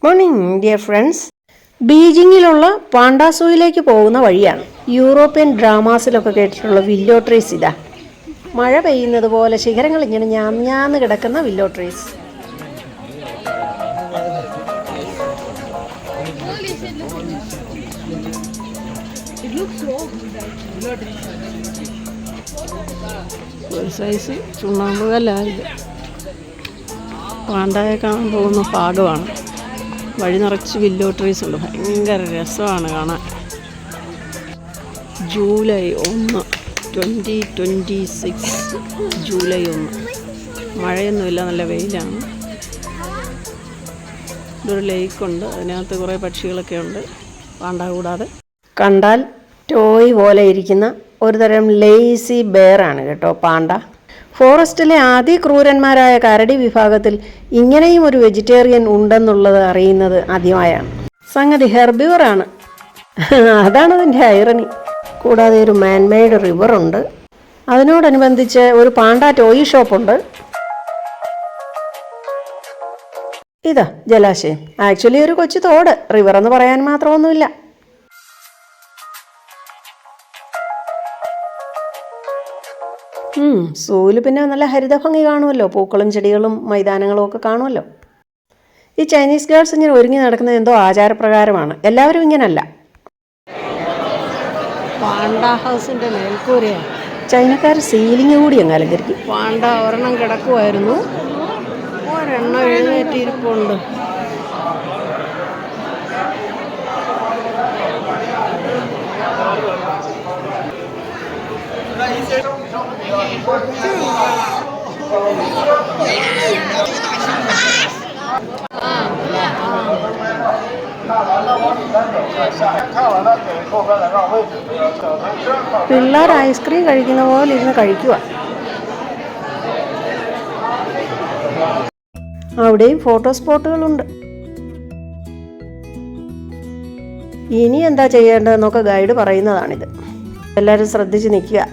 Morning dear friends. ബീജിങ്ങിലുള്ള പാണ്ടാസൂയിലേക്ക് പോകുന്ന വഴിയാണ്. യൂറോപ്യൻ ഡ്രാമാസിലൊക്കെ കേട്ടിട്ടുള്ള വില്ലോ ട്രീസ് ഇതാ. മഴ പെയ്യുന്നത് പോലെ ശിഖരങ്ങൾ ഇങ്ങനെ ഞാന്ന് കിടക്കുന്ന വില്ലോ ട്രീസ്. ഒരു സൈസ് ചുണ്ണാമ്പ് കല്ലായത് പാണ്ടായെ കാണാൻ പോകുന്ന ഭാഗമാണ്. വഴി നിറച്ച് വില്ലോ ട്രീസ് ഉണ്ട്. ഭയങ്കര രസമാണ് കാണാൻ. July 1, 2026 July 1. മഴയൊന്നുമില്ല, നല്ല വെയിലാണ്. ഇതൊരു ലേക്കുണ്ട്, അതിനകത്ത് കുറേ പക്ഷികളൊക്കെ ഉണ്ട് പാണ്ട കൂടാതെ. കണ്ടാൽ ടോയ് പോലെ ഇരിക്കുന്ന ഒരുതരം ലേസി ബെയറാണ് കേട്ടോ പാണ്ട. ഫോറസ്റ്റിലെ അതിക്രൂരന്മാരായ കരടി വിഭാഗത്തിൽ ഇങ്ങനെയും ഒരു വെജിറ്റേറിയൻ ഉണ്ടെന്നുള്ളത് അറിയുന്നത് ആദ്യമായാണ്. സംഗതി ഹെർബിവറാണ്, അതാണ് അതിൻ്റെ ഐറണി. കൂടാതെ ഒരു മാൻമെയ്ഡ് റിവറുണ്ട്. അതിനോടനുബന്ധിച്ച് ഒരു പാണ്ട ടോയ് ഷോപ്പുണ്ട്. ഇതാ ജലാശയം. ആക്ച്വലി ഒരു കൊച്ചു തോട്, റിവർ എന്ന് പറയാൻ മാത്രമൊന്നുമില്ല. സൂവിൽ പിന്നെ നല്ല ഹരിതഭംഗി കാണുമല്ലോ, പൂക്കളും ചെടികളും മൈതാനങ്ങളും ഒക്കെ കാണുമല്ലോ. ഈ ചൈനീസ് ഗേൾസ് ഇങ്ങനെ ഒരുങ്ങി നടക്കുന്നത് എന്തോ ആചാരപ്രകാരമാണ്. എല്ലാവരും ഇങ്ങനല്ല. പാണ്ട ഹൗസിൻ്റെ മേൽക്കൂരയാണ്. ചൈനക്കാർ സീലിംഗ് കൂടി അങ്ങ് അലങ്കരിക്കും. പാണ്ട ഒരെണ്ണം കിടക്കുമായിരുന്നു, ഒരെണ്ണം എഴുന്നേറ്റിരിപ്പുണ്ട്. പിള്ളേർ ഐസ്ക്രീം കഴിക്കുന്ന പോലെ ഇരുന്ന് കഴിക്കുക. അവിടെയും ഫോട്ടോ സ്പോട്ടുകളുണ്ട്. ഇനി എന്താ ചെയ്യേണ്ടതെന്നൊക്കെ ഗൈഡ് പറയുന്നതാണിത്. എല്ലാവരും ശ്രദ്ധിച്ച് നിൽക്കുക.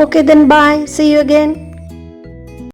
Okay then, bye. See you again.